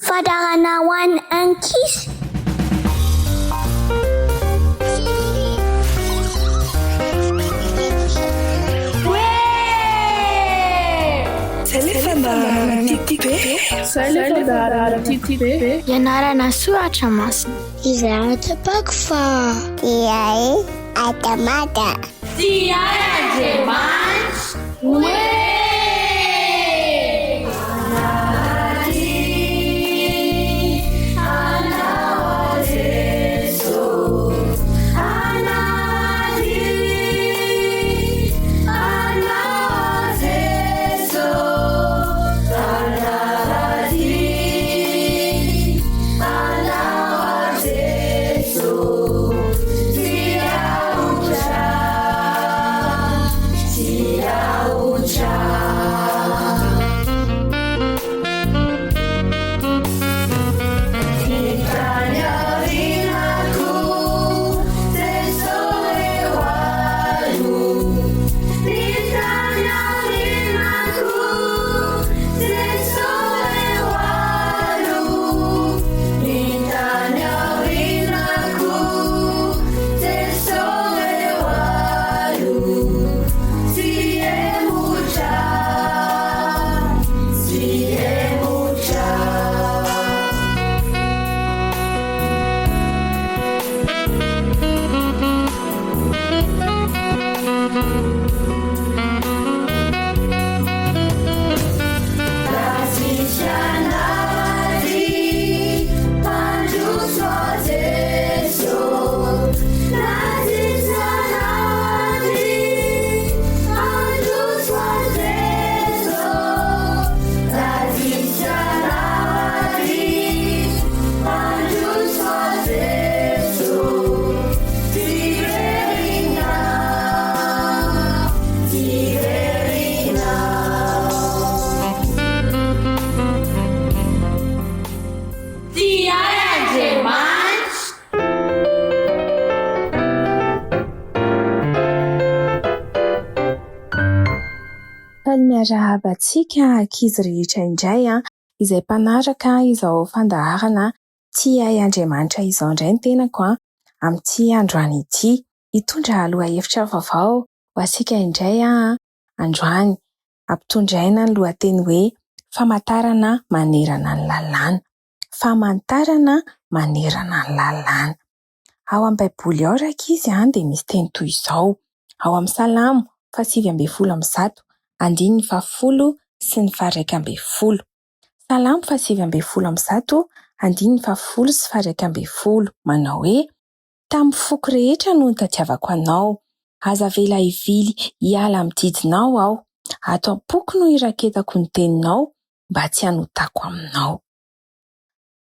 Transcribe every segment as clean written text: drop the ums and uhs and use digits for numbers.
Fadarana ho an'ny ankizy. Ianarana soratra masina. Izaratra bako fa Iay atamata. Iay Andriamanitra. Miarahabantsika ankizy rehetra indray izay mpanaraka izao fandaharana Tia Andriamanitra izao indray ny tenako amin'ity androany ity. Hitondra lohahevitra vaovao ho antsika indray androany. Ampitondraina ny lohateny hoe famantarana manerana ny lalàna. Famantarana manerana ny lalàna. Ao amin'ny Baiboly ao rankizy dia misy teny toy izao. Ao amin'ny Salamo 121 andiny 70 sy ny 120. Salamo 121 andiny 70 sy 120 manao hoe: tamin'ny foko rehetra no nitadiavako anao, aza vela hivily hiala amin'ny didinao aho, ato am-poko no iraketako ny teninao mba tsy hanotako aminao.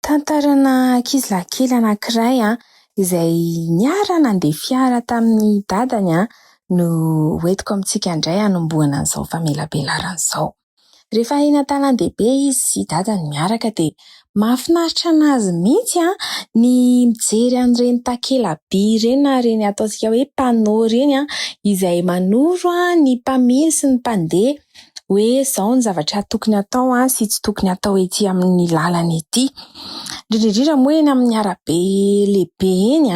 Tantarana ankizilahy anankiray izay niara nandeha fiara tamin'ny dadany no hoentiko amintsika indray hanombohana an'izao famelabelaran izao. Rehefa eny an-tanan-dehibe izy sy dadany miaraka dia mahafinaritra anazy mihitsy ny mijery an'ireny takela-by ireny na ireny ataontsika hoe panneau ireny izay manoro ny mpamily sy ny mpandeha hoe izao ny zavatra tokony atao sy tsy tokony atao ety amin'ny lalana ety. Indrindra moa eny amin'ny arabe lehibe eny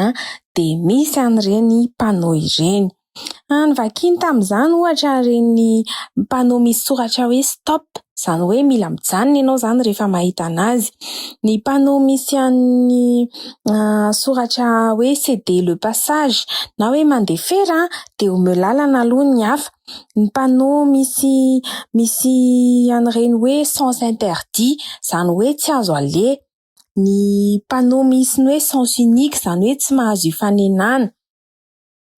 dia misy an'ireny panneau ireny. Ny vakiny tamin'izany ohatra ireny panneau misy soratra hoe stop, izany hoe mila mijanona ianao izany rehefa mahita anazy. Ny panneau misy an'ny soratra hoe céder le passage na hoe mandeha fera dia omeo lalana aloha ny hafa. Ny panneau misy an'ireny hoe sens interdit, izany hoe tsy azo aleha. Ny panneau misy ny hoe sens unique, izany hoe tsy mahazo hifanenana.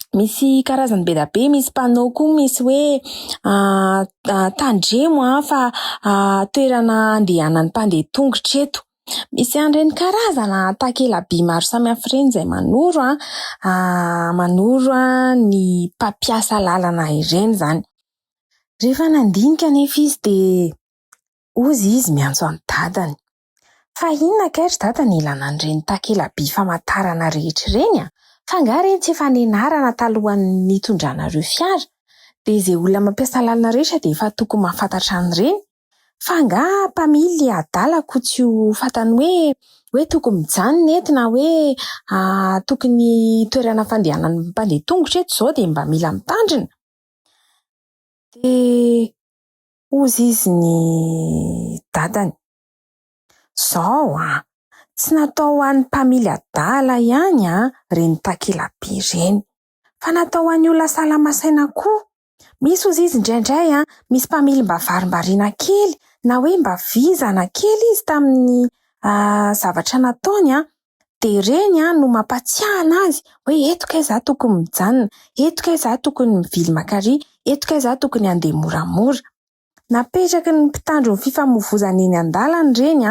Misy karazany be da be, misy panneau koa misy hoe tandremo fa toerana andehanan'ny mpandeha tongotra eto. Misy an'ireny karazana takela-by maro samihafa ireny izay manoro ny mpampiasa lalana ireny izany. Rehefa nandinika anefa izy dia ozy izy miantso amin'ny dadany. Fa inona kay ry dada ny ilana an'ireny takela-by famantarana rehetra ireny Fa angaha ireny tsy efa nianarana talohan'ny nitondrana ireo fiara, dia izay olona mampiasa lalana rehetra dia efa tokony mahafantatra an'ireny. fa nga mpamily adalako tsy ho fantany hoe tokony mijanona eto na hoe tokony toerana fandehanan'ny mpandeha tongotra eto zao dia mba mila mitandrina. Dia hozy izy ny dadany, zao tsy natao ho an'ny mpamily adala ihany reny takela-by reny, fa natao ho an'ny olona salamasaina koa. Misy hozy izy indraindray misy mpamily mba varimbariana kely na hoe mba vizana kely izy tamin'ny zavatra nataony dia reny no mampatsiahana azy hoe eto kay za tokony mijanona, eto kay za tokony mivily makaria, eto kay za tokony handeha moramora. Napetraky ny mpitandro ny fifamoivoizana eny an-dalana reny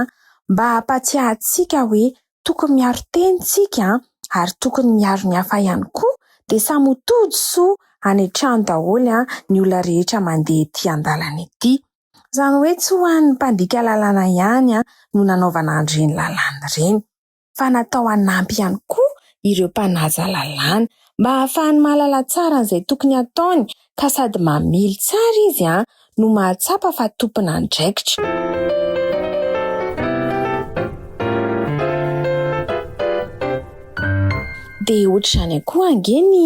mba hampatsiahantsika hoe tokony miaro tenitsika ary tokony miaro ny hafa ihany koa, dia samy ho todo-soa hanetrahany daholo ny olona rehetra mandeha ety an-dalana ety. Izany hoe tsy ho an'ny mpandika lalàna ihany no nanaovana an'ireny lalàna ireny, fa natao hanampy ihany koa ireo mpanaja lalàna mba ahafahany mahalala tsara an'izay tokony ataony ka sady mamily tsara izy no mahatsapa fa tompona andraikitra. Dia ohatr'izany koa ange ny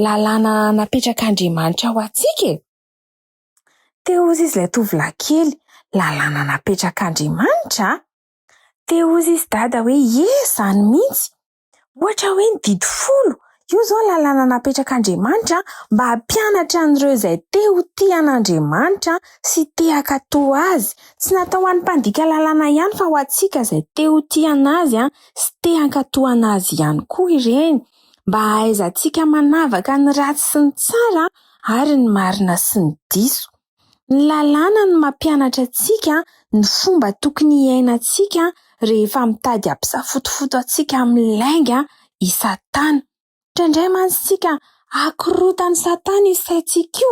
lalàna napetrak'Andriamanitra ho antsika. Dia hozy izy ilay tovolahy kely, lalàna napetrak'Andriamanitra? Dia hozy izy dada hoe izany mihitsy, ohatra hoe ny didy folo, io zao lalàna napetrak'Andriamanitra mba hampianatra an'ireo izay te ho tia an'Andriamanitra sy te hankatoa azy. Tsy natao ho an'ny mpandika lalàna ihany fa ho antsika izay te ho tia anazy sy te hankatoa anazy ihany koa ireny, mba ahaizantsika manavaka ny ratsy sy ny tsara ary ny marina sy ny diso. Ny lalàna no mampianatra antsika ny fomba tokony iainantsika rehefa mitady hampisafotofoto antsika amin'ny lainga i Satana. Indraindray mantsy tsika akorotany Satana io saintsika io,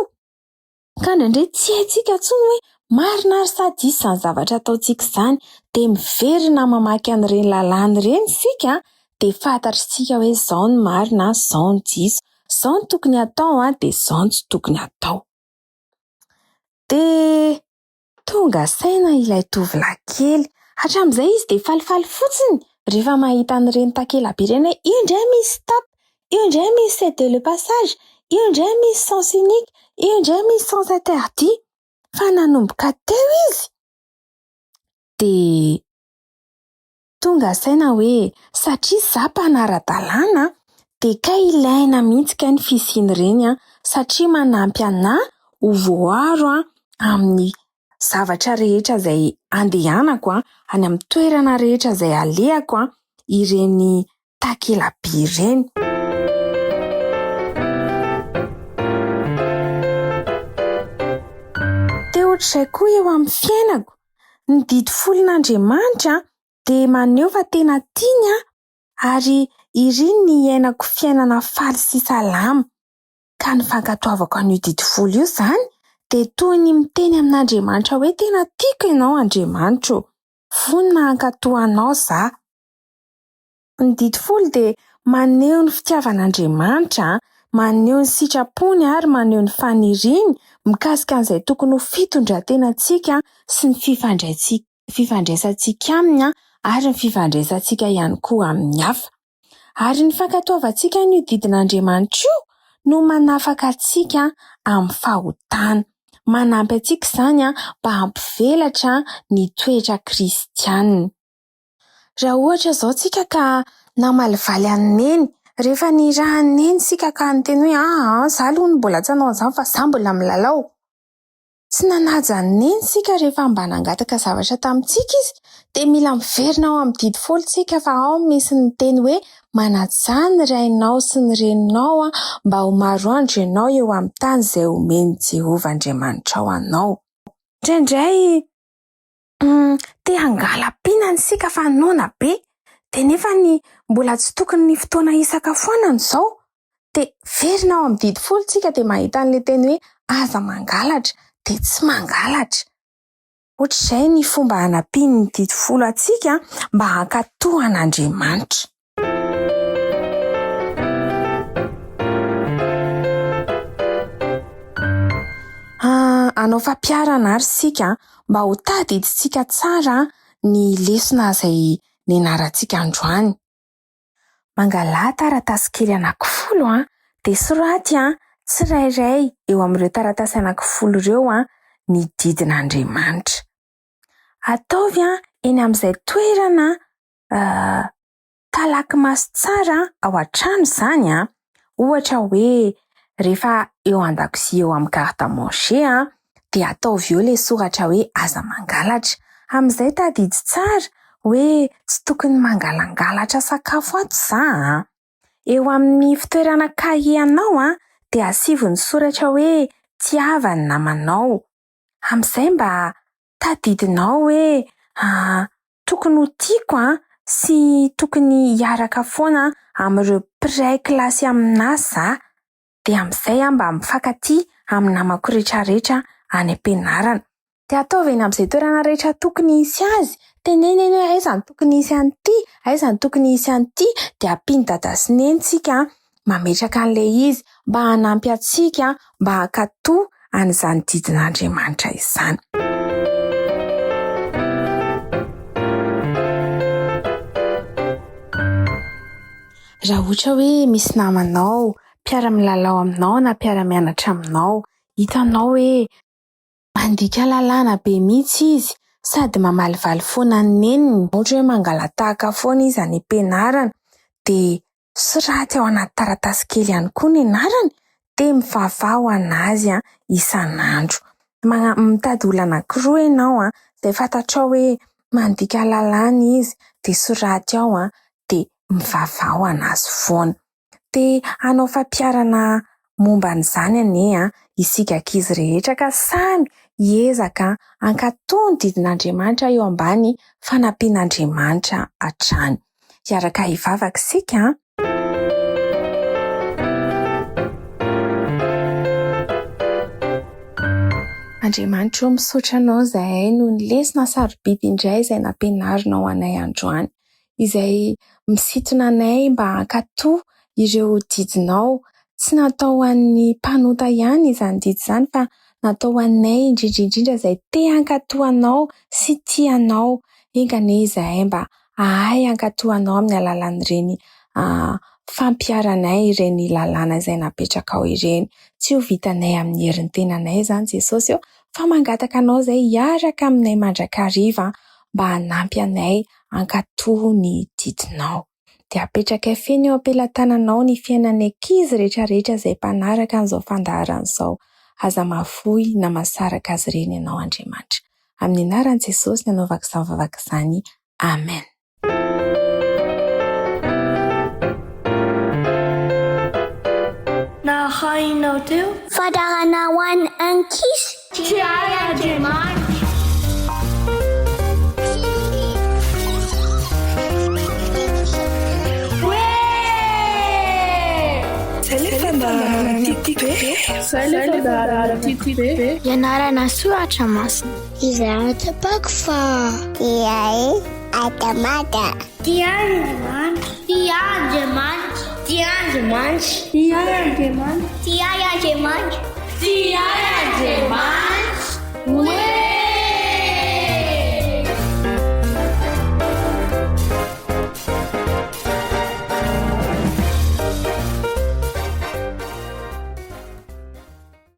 ka indraindray tsy haintsika intsony hoe marina ary sa diso izany zavatra ataontsika izany, dia miverina mamaky an'ireny lalàna ireny isika dia fantatritsika hoe izao ny marina, izao ny diso, izao ny tokony atao dia izao ny tsy tokony atao. Dia tonga saina ilay tovolahy kely, hatramin'izay izy dia falifaly fotsiny rehefa mahita an'ireny takela-by ireny hoe io indray misy stop, io indray misy céder le passage, io indray misy sens unique, io indray misy sens interdit. Fa nanomboka teo izy dia tonga saina hoe satria za mpanara-dalàna dia kay ilaina mihitsy kay ny fisiany ireny satria manampy anahy ho voaro amin'ny zavatra rehetra izay andehanako any amin'ny toerana rehetra izay alehako ireny takela-by ireny. Dia ohatr'izay koa eo amin'ny fiainako, ny didy folon'Andriamanitra dia maneho fa tena tiany ary ireny ny iainako fiainana faly sy salama. Ka ny fankatoavako an'io didy folo io izany dia toy ny miteny amin'Andriamanitra hoe tena tiako ianao Andriamanitra, vonona hankatoa anao za. Ny didy folo dia maneho ny fitiavan'Andriamanitra, maneho ny sitrapony ary maneho ny faniriany mikasika an'izay tokony ho fitondratenantsika sy ny fifandraisantsika aminy ary ny fifandraisantsika ihany koa amin'ny hafa. Ary ny fankatoavantsika an'io didin'Andriamanitra io no manafaka antsika amin'ny fahotana, manampy antsika izany mba hampivelatra ny toetra kristianina. Raha ohatra izao tsika ka namalivaly an'i Neny, rehefa nirahan'i Neny sika ka niteny hoe za aloha ny mbola tsy hanao an'izany fa za mbola milalao. Tsy nanaja an'i Neny sika rehefa mba nangataka zavatra tamintsika izy, dia mila miverina ao amin'ny didy folo tsika fa ao misy ny teny hoe manaja ny rainao sy ny reninao mba ho maro andro ianao eo amin'ny tany izay omeny Jehovah Andriamanitra ao anao. Indraindray te hangala-piana sika fa noana be, dia nefa mbola tsy tokony ny fotoana isakafoanana izao, dia verina ao amin'ny didy folo tsika dia mahita an'ilay teny hoe aza mangalatra dia tsy mangalatra. Ohatr'izay ny fomba hanampiany ny didy folo antsika mba hankatoa an'Andriamanitra. hanao fampiarana ary sika mba ho tadiditsika tsara ny lesona izay nianarantsika androany. Mangalà taratasy kely anankifolo dia soraty tsirairay eo amin'ireo taratasy anankifolo ireo ny didin'Andriamanitra. Ataovy eny amin'izay toerana talaky maso tsara ao an-trano izany ohatra hoe rehefa eo an-dakozia eo amin'ny garde à manger dia ataovy eo ilay soratra hoe aza mangalatra. Amin'izay tadidy tsara hoe tsy tokony mangalangalatra sakafo ato za. Eo amin'ny fitoerana kahie anao dia asivy ny soratra hoe tiava ny namanao. Amin'izay mba tadidinao hoe tokony ho tiako sy tokony hiaraka foana amin'ireo mpiray kilasy aminahy za. Dia amin'izay mba mifankatia amin'ny namako rehetrarehetra any am-pianarana. Dia ataovy eny amin'izay toerana rehetra tokony hisy azy. Teneneny hoe aiza ny tokony hisy an'ity, aiza ny tokony hisy an'ity, dia ampiany dada sy nenitsika mametraka an'ilay izy mba hanampy antsika mba hankatoa an'izany didin'Andriamanitra izany. Raha ohatra hoe misy namanao mpiara-milalao aminao na mpiara-mianatra aminao, hitanao hoe mandika lalàna be mihitsy izy sady mamalivaly foana ny neniny, ohatra hoe mangalatahaka foana izy any am-pianarana dia soraty ao anaty taratasy kely ihany koa ny anarany dia mivaovao ho anazy isan'andro. Mitady olona anankiroa ianao izay fantatrao hoe mandika lalàna izy dia soraty ao dia mivaovao anazy foana. Dia hanao fampiarana momba an'izany anie isika ankizy rehetra ka samy hiezaka hankatoa ny didin'Andriamanitra eo ambany fanampian'Andriamanitra hatrany. Hiaraka hivavaka isika. Andriamanitra misaotra anao izahay noho ny lesona sarobidy indray izay nampianarinao anay androany, izay misintona anay mba hankatoa ireo didinao. Tsy natao an'ny mpanota ihany izany didy izany fa natao anay indrindra izay te hankatoanao sy tianao. Engane izahay mba ahay hankatoanao amin'ny alalan'ireny fampiaranay ireny lalàna izay napetraka ao ireny. Tsy ho vitanay amin'ny herin'ny tenanay izany Jesosy fa mangataka anao izay hiaraka aminay mandrakariva mba hanampy anay hankatoa ny didinao. Dia apetraka feno eo am-pelatananao ny fiainan'ny ankizy rehetrarehetra izay mpanaraka an'izao fandaharana izao. Aza mahafoy na mahasaraka azy ireny ianao Andriamanitra. Amin'ny anaran'i Jesosy ny anaovako izany vavaka izany. Amen. Na hainao teo fandarana ho an'ny ankizy. Tiay Andriamanitra. Ianarana soratra masina. Izany tapako fa tiay Andriamanitra. Tiay Andriamanitra. Tiay Andriamanitra. Tiay Andriamanitra. Tiay Andriamanitra. Tiay Andriamanitra. Tiay Andriamanitra.